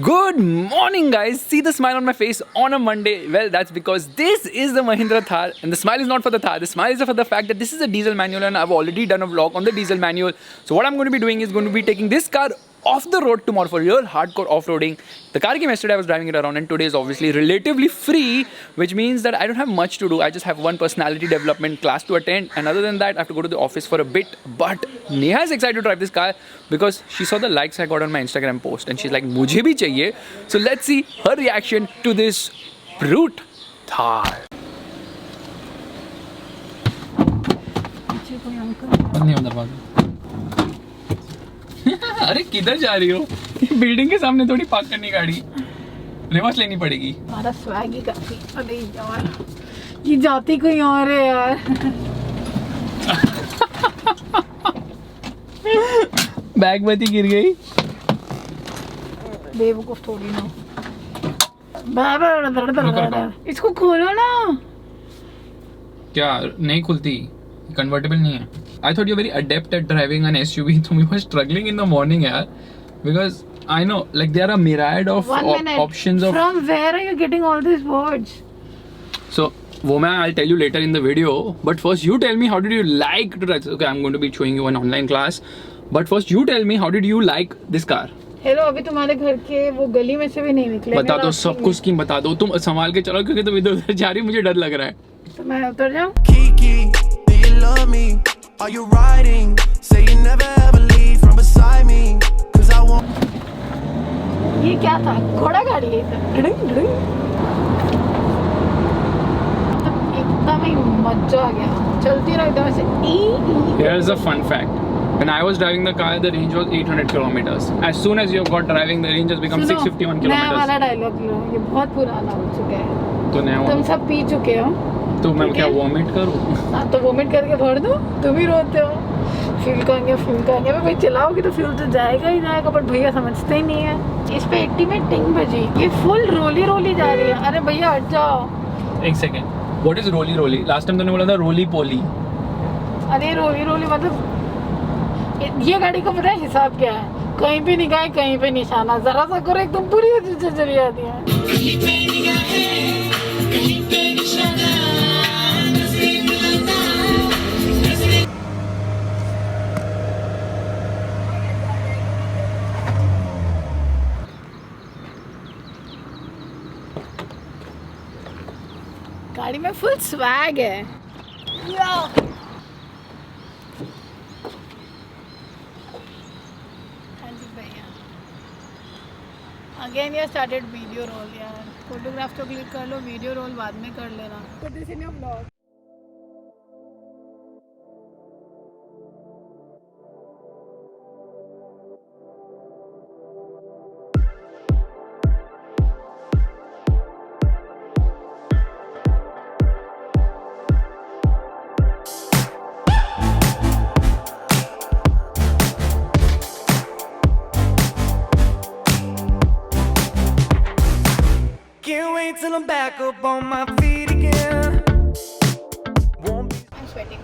Good morning, guys. See the smile on my face on a Monday? Well, that's because this is the Mahindra Thar, and the smile is not for the Thar. The smile is for the fact that this is a diesel manual, and I've already done a vlog on the diesel manual. So what I'm going to be doing is going to be taking this car off the road tomorrow for real hardcore off-roading. The car came yesterday, I was driving it around, and today is obviously relatively free, which means that I don't have much to do. I just have one personality development class to attend, and other than that, I have to go to the office for a bit. But Neha is excited to drive this car because she saw the likes I got on my Instagram post, and she's like, "Mujhe bhi chahiye." So let's see her reaction to this brute Thar. अरे किधर जा रही हो? Building के सामने थोड़ी park करनी गाड़ी, रिवर्स लेनी पड़ेगी। हमारा स्वैग ही काफी। अरे यार, ये जाती कोई और है यार। बैग बती गिर गई। बेवकूफ थोड़ी ना। इसको खोलो ना। क्या नहीं खुलती? कन्वर्टेबल नहीं है। I thought you're very adept at driving an SUV. तुम were struggling in the morning, यार, because I know like there are a myriad of options of. From where are you getting all these words? So, वो मैं I'll tell you later in the video. But first, you tell me how did you like to drive? Okay, I'm going to be showing you an online class. But first, you tell me how did you like this car? Hello, अभी तुम्हारे घर के वो गली में से भी नहीं निकले। बता दो, सब कुछ स्कीम बता दो। तुम संभाल के चलो क्योंकि तुम इधर उधर जा रही हो, मुझे डर लग रहा है। तो मैं उतर जाऊँ? Are you riding? Say you never ever leave from beside me, 'cause I want. ये क्या था? घोड़ा गाड़ी है इधर। एकदम ही मजा आ गया। चलती रहो एकदम से। Here's a fun fact. When I was driving the car, the range was 800 kilometers. As soon as you got driving, the range has become 651 kilometers. नया वाला डायलॉग लो, ये बहुत पुराना हो चुका है। तो नया तुम सब पी चुके हो। तो मैं क्या वॉमिट करूँ? हाँ, तो वॉमिट करके भर दो। तुम ही रोते हो। फील करेंगे भाई, चलाओगे तो फील तो जाएगा ही जाएगा, बट भैया समझते ही नहीं है। इस पे 80 में टिंग बजी, ये फुल रोली जा रही है। अरे भैया हट जाओ। एक second, what is Roli? Last time तुमने बोला था रोली पोली। अरे रोली मतलब ये गाड़ी का पता है हिसाब क्या है? कहीं पे निगाह कहीं पे निशाना, जरा सा करो एकदम पूरी चली जाती है। गाड़ी में फुल स्वैग है। हाँ जी भैया, अगेन ये स्टार्टेड वीडियो रोल। यार फोटोग्राफ तो क्लिक कर लो, वीडियो रोल बाद में कर लेना। Put this in your vlog. Can't wait till I'm back up on my feet again. I'm sweating.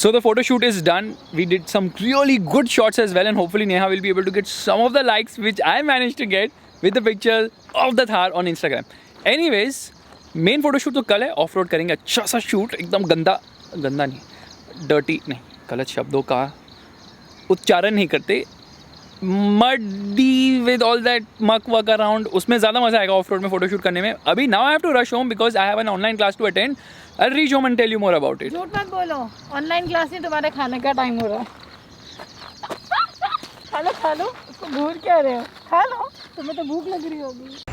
So the photo shoot is done. We did some really good shots as well, and hopefully Neha will be able to get some of the likes which I managed to get with the pictures of the Thar on Instagram. Anyways, main photo shoot तो कल है, of road करेंगे अच्छा सा shoot, एकदम गंदा नहीं, dirty नहीं, गलत शब्दों का उच्चारण नहीं करते, muddy with all that muck work around, उसमें ज़्यादा मज़ा आएगा ऑफ रोड में फोटोशूट करने में। अभी now I have to rush home because I have an online class to attend. I'll reach home and tell you more about it. झूठ मत बोलो, ऑनलाइन क्लास नहीं, तुम्हारे खाने का टाइम हो रहा है। खा लो, उसको घूर क्या रहे हो? खा लो, तुम्हें तो भूख लग रही होगी।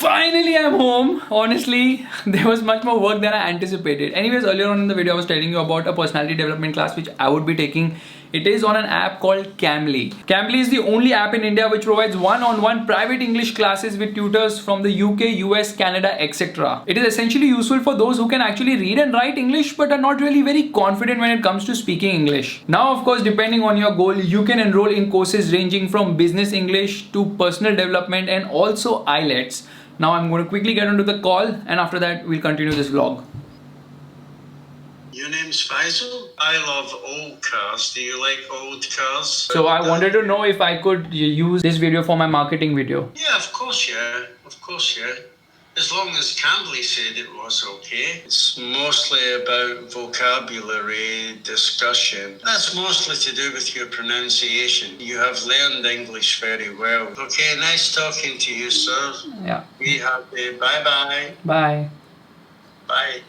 Finally, I'm home. Honestly, there was much more work than I anticipated. Anyways, earlier on in the video, I was telling you about a personality development class which I would be taking. It is on an app called Cambly. Cambly is the only app in India which provides one-on-one private English classes with tutors from the UK, US, Canada, etc. It is essentially useful for those who can actually read and write English but are not really very confident when it comes to speaking English. Now, of course, depending on your goal, you can enroll in courses ranging from business English to personal development and also IELTS. Now I'm going to quickly get onto the call, and after that we'll continue this vlog. Your name's Faisal? I love old cars. Do you like old cars? So I wanted to know if I could use this video for my marketing video. Yeah, of course, yeah. Of course, yeah. As long as Cambly said it was okay. It's mostly about vocabulary discussion. That's mostly to do with your pronunciation. You have learned English very well. Okay, nice talking to you, sir. Yeah. Be happy. Bye-bye. Bye. Bye.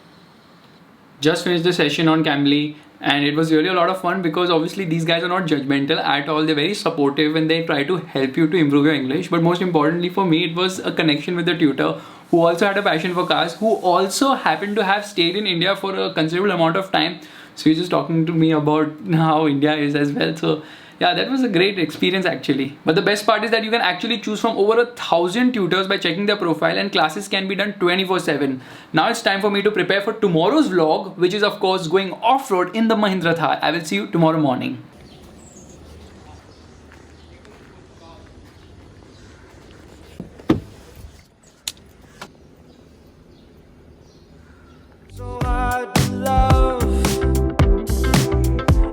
Just finished the session on Cambly and it was really a lot of fun because obviously these guys are not judgmental at all. They're very supportive and they try to help you to improve your English. But most importantly for me, it was a connection with the tutor who also had a passion for cars, who also happened to have stayed in India for a considerable amount of time. So he's just talking to me about how India is as well. So yeah, that was a great experience actually. But the best part is that you can actually choose from over 1,000 tutors by checking their profile, and classes can be done 24/7. Now it's time for me to prepare for tomorrow's vlog, which is of course going off-road in the Mahindra Thar. I will see you tomorrow morning. So hard to love.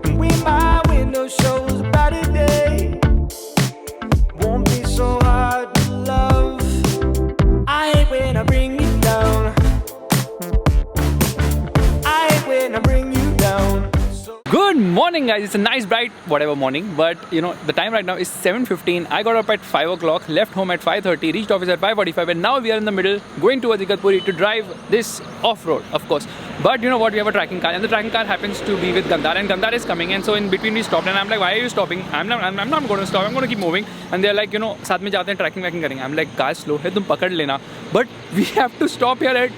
And when my window shows a brighter day, won't be so hard to love. I hate when I bring you down. I hate when I bring you down. Good morning guys, it's a nice bright whatever morning, but you know the time right now is 7:15. I got up at 5 o'clock, left home at 5:30, reached office at 5:45, and now we are in the middle going towards Igatpuri to drive this off-road, of course. But you know what, we have a tracking car and the tracking car happens to be with Gandhar, and Gandhar is coming, and so in between we stopped and I'm like, why are you stopping? I'm not going to stop, I'm going to keep moving. And they're like, you know, साथ में जाते हैं tracking करेंगे. I'm like, car slow है, तुम पकड़ लेना. But we have to stop here at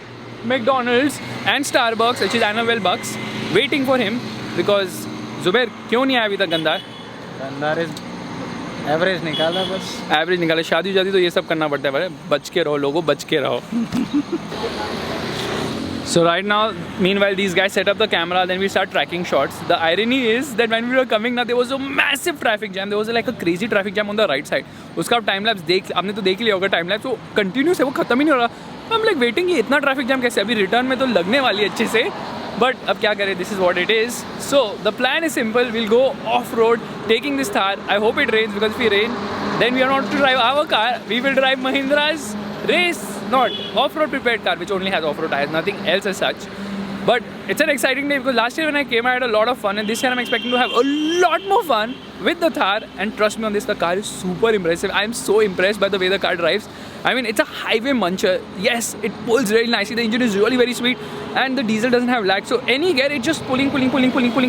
McDonald's and Starbucks, which is Annabelle Bucks, waiting for him because Zubair क्यों नहीं आया अभी तक गंदार? गंदार इज एवरेज निकाला बस. एवरेज निकाले. शादी तो ये सब करना पड़ता है भाई. बच के रहो लोगों, बच के रहो. So right now, meanwhile these guys set up the camera, then we start tracking shots. The irony is that when we were coming now, there was a massive traffic jam. There was like a crazy traffic jam on the right side. उसका आप time lapse देख, आपने तो देख लिया होगा time lapse. वो continuous है, वो खत्म ही नहीं हो रहा. I'm like waiting, ये इतना traffic jam कैसे? अभी return में तो लगने वाली है अच्छे से. But अब क्या करें? This is what it is. So the plan is simple. We'll go off-road, taking this Thar. I hope it rains because if it rains, then we are not to drive our car. We will drive Mahindra's race, not off-road prepared car, which only has off-road tires, nothing else as such. But it's an exciting day because last year when I came, I had a lot of fun, and this year I'm expecting to have a lot more fun with the Thar. And trust me on this, the car is super impressive. I'm so impressed by the way the car drives. I mean, it's a highway muncher. Yes, it pulls really nicely. The engine is really very sweet, and the diesel doesn't have lag. So any gear, it's just pulling,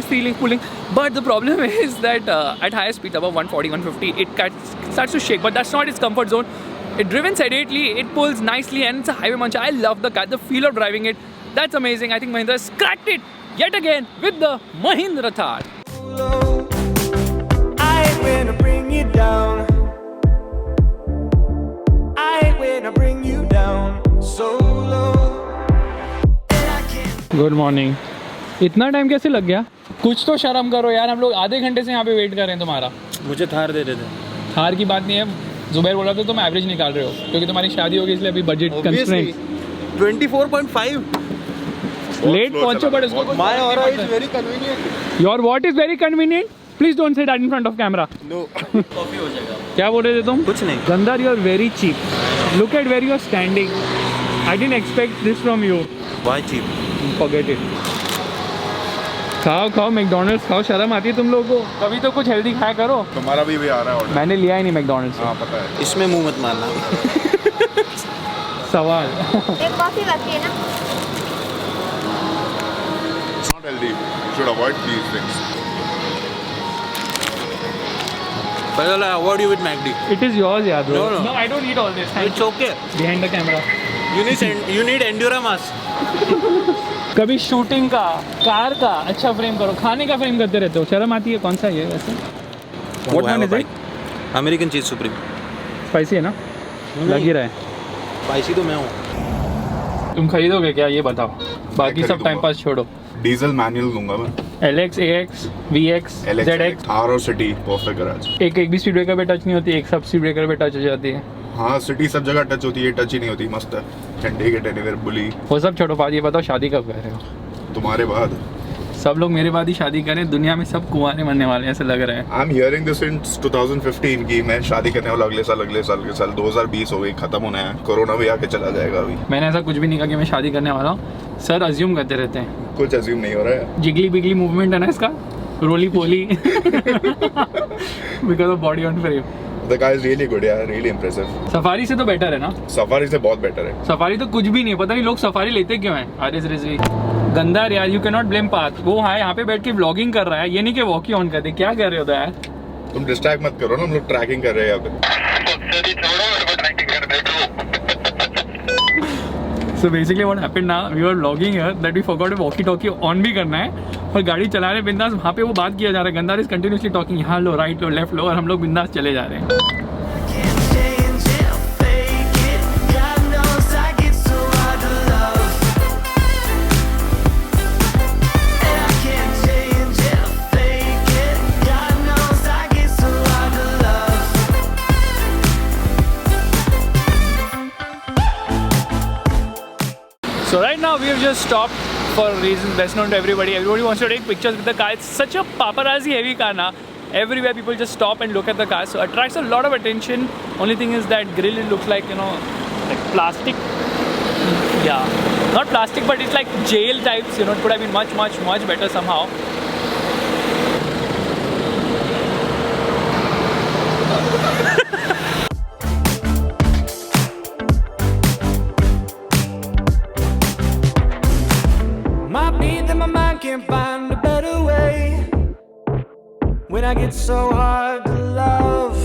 stealing. But the problem is that at higher speeds, above 140, 150, it starts to shake. But that's not its comfort zone. It's driven sedately, it pulls nicely, and it's a highway muncher. I love the car, the feel of driving it. That's amazing. I think Mahindra's cracked it yet again with the Mahindra Thar. I hate when I bring you down. I hate when I bring you down so low. Good morning. इतना time कैसे लग गया? कुछ तो शर्म करो यार, हम लोग आधे घंटे से यहाँ पे वेट कर रहे हैं तुम्हारा. मुझे थार दे देते. थार की बात नहीं है. जुबैर बोला था तुम एवरेज निकाल रहे हो क्योंकि तुम्हारी शादी होगी इसलिए अभी बजट कंस्ट्रेंट. 24.5 लेट पहुंचो बट इसको my aura is very convenient. Your what is very convenient? Please don't say that in front of camera. No coffee हो जाएगा. क्या बोल रहे थे तुम? कुछ नहीं. गंदार, you are very cheap. Look at where you are standing. I didn't expect this from you. Why cheap? Forget it. खाओ मैकडॉनल्ड्स खाओ. शर्म आती है तुम लोगों को? कभी तो कुछ हेल्दी खाया करो. तुम्हारा भी आ रहा है ऑर्डर. मैंने लिया ही नहीं मैकडॉनल्ड्स. हाँ पता है. इसमें मुंह मत मारना. सवाल. एक कॉफी बाकी है ना. It's not healthy. You should avoid these things. Faisal, I avoid you with McD. It is yours, yeah, bro. No, I don't eat all this. It's okay. Behind the camera. You need Endura mask. कभी shooting का, car का अच्छा frame करो, खाने का frame करते रहते हो. शर्म आती है. कौन सा है वैसे? What one is it? American चीज सुप्रीम. स्पाइसी है ना? लग ही रहा है. स्पाइसी तो मैं हूँ. तुम खरीदोगे क्या ये बताओ? बाकी सब टाइम पास छोड़ो. डीजल मैनुअल लूंगा मैं. LX, AX, VX, ZX. Thar और सिटी परफेक्ट गैराज. एक भी स्पीड ब्रेकर पे टच नहीं होती, एक सब स्पीड ब्रेकर पे टच हो जाती है. हाँ सिटी सब जगह टच होती है, टच ही नहीं होती. मस्त है. झंडे के टेनिवेर बुली. वो सब छोड़ो. बात ये बताओ शादी कब कर रहे हो? तुम्हारे बाद. सब लोग मेरे बाद ही शादी करें, दुनिया में सब कुंवारे मरने वाले हैं ऐसा लग रहा है। I am hearing this in 2015 की मैं शादी करने वाला अगले साल के साल 2020 हो गई, खत्म होना है, कोरोना भी आके चला जाएगा अभी। मैंने ऐसा कुछ भी नहीं कहा कि मैं शादी करने वाला हूँ, सर अज्यूम करते रहते हैं। कुछ अज्यूम नहीं हो रहा है। जिगली बिगली मूवमेंट है ना इसका, roly poly because of body on frame. The guy is really good, yeah, really impressive. Safari से तो बेटर है ना? सफारी से बहुत बेटर है। सफारी तो कुछ भी नहीं है, पता नहीं लोग सफारी लेते क्यों हैं। आरिस रिजवी गंदा यार, you can not blame path. वो है यहाँ पे बैठ के व्लॉगिंग कर रहा है, ये नहीं कि वॉक ही ऑन कर दे। क्या कर रहे हो यार तुम डिस्ट्रैक्ट मत करो ना, हम लोग ट्रैकिंग कर रहे हैं यहाँ पे। So basically what happened now, we were vlogging here that we forgot to walkie talkie on भी करना है और गाड़ी चला रहे बिंदास, वहाँ पे वो बात किया जा रहा है। गंदार इज कंटिन्यूसली टॉकिंग, यहाँ लो, राइट लो, लेफ्ट लो, और हम लोग बिंदास चले जा रहे हैं। Can't change it, fake it. God knows I get so hard to love. And I can't change it, fake it. God knows I get so hard to love. So right now we have just stopped for reasons best known to everybody. Everybody wants to take pictures with the car. It's such a paparazzi heavy car now. Everywhere people just stop and look at the car, so attracts a lot of attention. Only thing is that grill, it looks like, you know, like plastic. Yeah, not plastic, but it's like jail types, you know. It could have been much better somehow. Might be that my mind can't find a better way when I get so hard to love.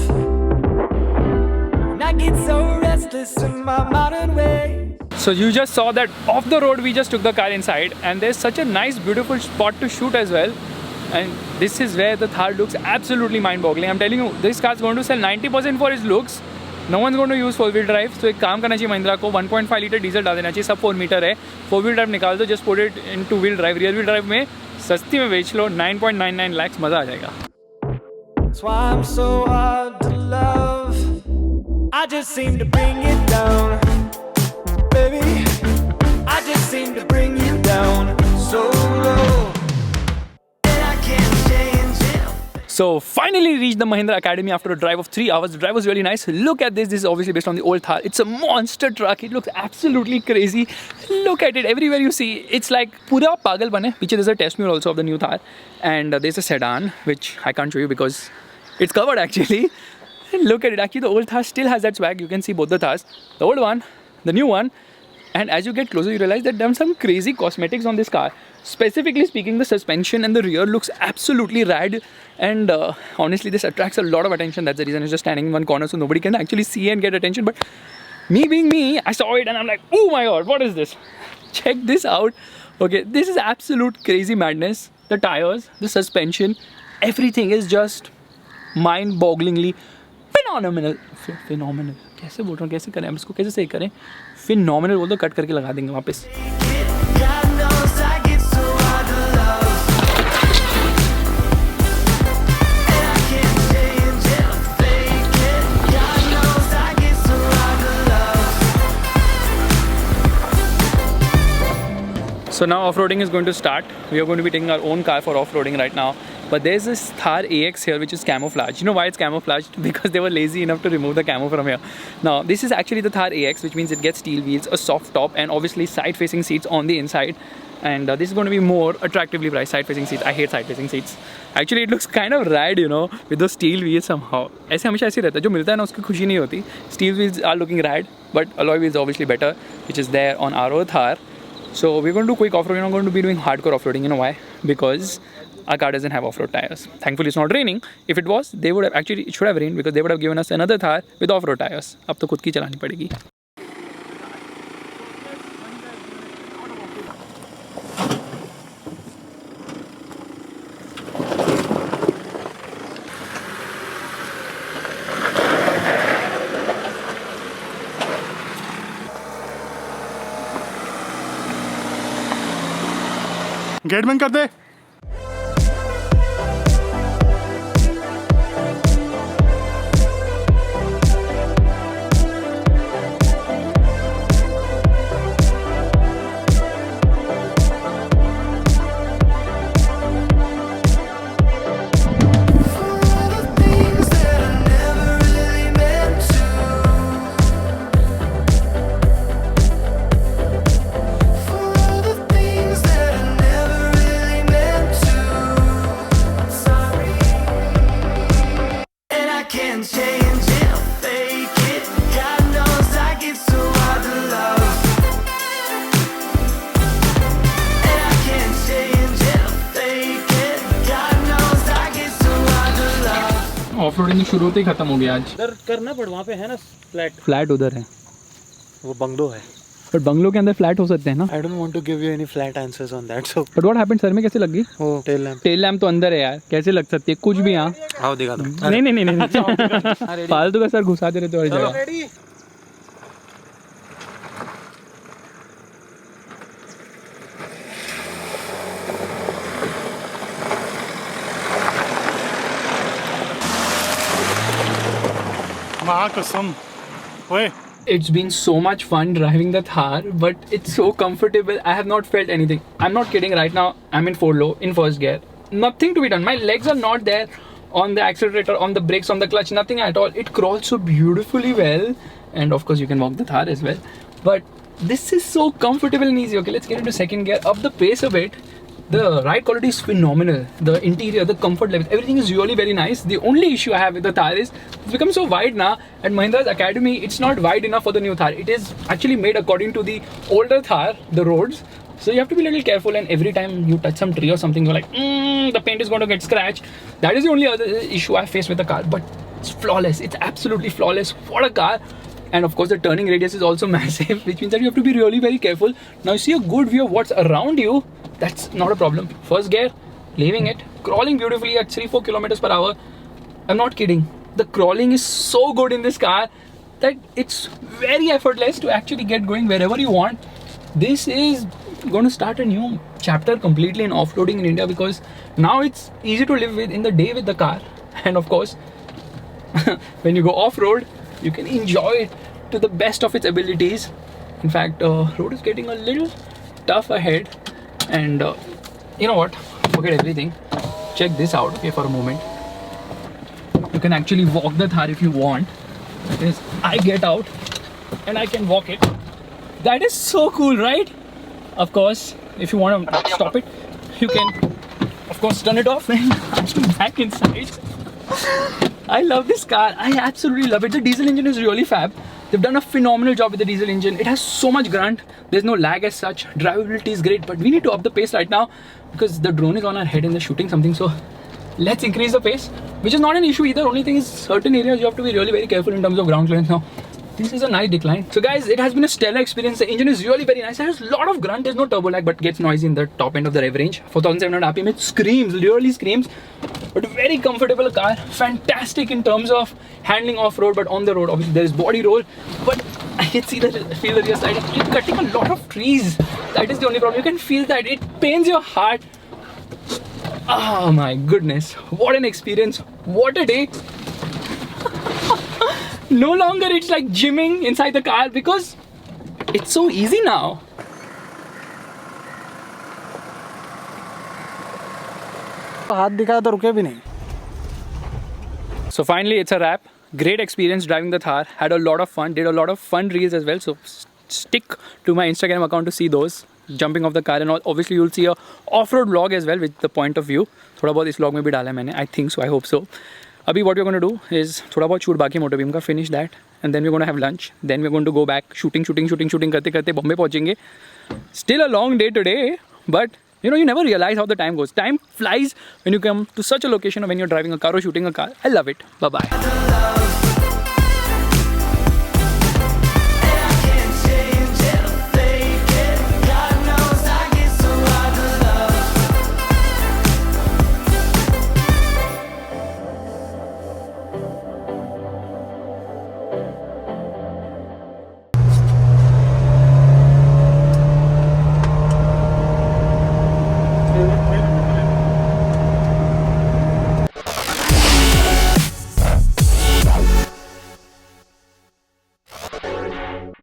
And I get so restless in my modern way. So you just saw that off the road we just took the car inside, and there's such a nice beautiful spot to shoot as well. And this is where the Thar looks absolutely mind-boggling. I'm telling you, this car is going to sell 90% for its looks. No one's going to use 4-wheel drive. So एक काम करना चाहिए महिंद्रा को, 1.5 litre diesel डाल देना चाहिए, सब 4 metre है। 4-wheel ड्राइव निकाल दो, just put it in 2-wheel drive, rear wheel drive में सस्ती में बेच लो, 9.99 lakhs, मजा आ जाएगा। That's why I'm so hard to love. I just seem to bring it down, baby. I just seem to bring you down so low, and I can't change it. So finally reached the Mahindra Academy after a drive of 3 hours. The drive was really nice. Look at this. This is obviously based on the old Thar. It's a monster truck. It looks absolutely crazy. Look at it. Everywhere you see, it's like pura pagal bane. Piche there's a test mirror also of the new Thar, and there's a sedan which I can't show you because it's covered actually. And look at it. Actually, the old Thar still has that swag. You can see both the Thars, the old one, the new one. And as you get closer, you realize that there are some crazy cosmetics on this car. Specifically speaking, the suspension and the rear looks absolutely rad. And honestly, this attracts a lot of attention. That's the reason it's just standing in one corner so nobody can actually see and get attention. But me being me, I saw it and I'm like, oh my god, what is this? Check this out. Okay, this is absolute crazy madness. The tires, the suspension, everything is just mind-bogglingly phenomenal. Phenomenal. कैसे बोल रहा हूँ, कैसे करें हम इसको, कैसे सही करें? Phenomenal बोल दो, कट करके लगा देंगे वापस। God knows I get so hard to love, and I can't change it, fake it. God knows I get so hard to love. So now off-roading is going to start. We are going to be taking our own car for off-roading right now. But there's this Thar AX here which is camouflage. You know why it's camouflaged? Because they were lazy enough to remove the camo from here. Now this is actually the Thar AX, which means it gets steel wheels, a soft top, and obviously side-facing seats on the inside. And this is going to be more attractively priced side-facing seats. I hate side-facing seats. Actually, it looks kind of rad, you know, with those steel wheels somehow. ऐसे हमेशा ऐसे रहता है, जो मिलता है ना उसकी खुशी नहीं होती. Steel wheels are looking rad, but alloy wheels obviously better, which is there on our old Thar. So we're going to do quick off-road. We're not going to be doing hardcore off-roading. You know why? Because our car doesn't have off-road tires. Thankfully it's not raining. If it was, they would have actually, it should have rained because they would have given us another Thar with off-road tires. अब तो खुद की चलानी पड़ेगी. Gate बंद कर दे। शुरू से ही खत्म हो गया आज। इधर करना पड़, वहाँ पे है ना फ्लैट, फ्लैट उधर है, वो बंगलो है। बट बंगलो के अंदर फ्लैट हो सकते हैं ना। I don't want to give you any flat answers on that, so but what happened, sir में कैसे लग गई? वो टेल लैम्प। टेल लैम्प तो अंदर है यार, कैसे लग सकती है कुछ भी यहाँ? आओ दिखा दो। नहीं नहीं नहीं नहीं फालतू का सर घुसाते रहते हो हर जगह। रेडी? माँ कसम, ओए It's been so much fun driving the Thar, but it's so comfortable. I have not felt anything. I'm not kidding. Right now, I'm in 4 low, in first gear. Nothing to be done. My legs are not there on the accelerator, on the brakes, on the clutch. Nothing at all. It crawls so beautifully well, and of course, you can walk the Thar as well. But this is so comfortable and easy. Okay, let's get into second gear. Up the pace a bit. The ride quality is phenomenal. The interior, the comfort level, everything is really very nice. The only issue I have with the Thar is it's become so wide now. At Mahindra's Academy, it's not wide enough for the new Thar. It is actually made according to the older Thar, the roads. So you have to be a little careful, and every time you touch some tree or something, you're like, the paint is going to get scratched. That is the only other issue I face with the car. But it's flawless. It's absolutely flawless. What a car! And of course, the turning radius is also massive, which means that you have to be really very careful. Now you see a good view of what's around you. That's not a problem. First gear, leaving it, crawling beautifully at 3-4 kilometers per hour. I'm not kidding. The crawling is so good in this car that it's very effortless to actually get going wherever you want. This is going to start a new chapter completely in off-roading in India, because now it's easy to live with in the day with the car. And of course, when you go off-road, you can enjoy it to the best of its abilities. In fact, road is getting a little tough ahead. And you know what, forget everything, check this out, okay, for a moment. You can actually walk the Thar if you want. That is, I get out and I can walk it. That is so cool, right? Of course, if you want to stop it, you can of course turn it off and I'm back inside. I love this car. I absolutely love it. The diesel engine is really fab. They've done a phenomenal job with the diesel engine. It has so much grunt. There's no lag as such. Drivability is great, but we need to up the pace right now because the drone is on our head and they're shooting something. So let's increase the pace, which is not an issue either. Only thing is certain areas you have to be really very careful in terms of ground clearance. Now this is a nice decline. So guys, it has been a stellar experience. The engine is really very nice. It has a lot of grunt. There's no turbo lag, but gets noisy in the top end of the rev range. 4700 RPM, it screams, literally screams. But very comfortable car. Fantastic in terms of handling off-road, but on the road, obviously there is body roll. But I can feel the rear side. It's cutting a lot of trees. That is the only problem. You can feel that. It pains your heart. Oh my goodness. What an experience. What a day. No longer it's like gymming inside the car because it's so easy now. हाथ दिखाया तो रुके भी नहीं. So finally it's a wrap. Great experience driving the Thar. Had a lot of fun. Did a lot of fun reels as well. So stick to my Instagram account to see those. Jumping off the car and all. Obviously you'll see a off-road vlog as well with the point of view. थोड़ा बहुत इस vlog में भी डाला है मैंने. I think so. I hope so. Abhi, what we're going to do is थोड़ा बहुत shoot बाकी मोटो बीम का, finish that, and then we're going to have lunch. Then we're going to go back shooting करते करते बॉम्बे पहुँचेंगे. Still a long day today, but you know, you never realize how the time goes. Time flies when you come to such a location or when you're driving a car or shooting a car. I love it. Bye bye.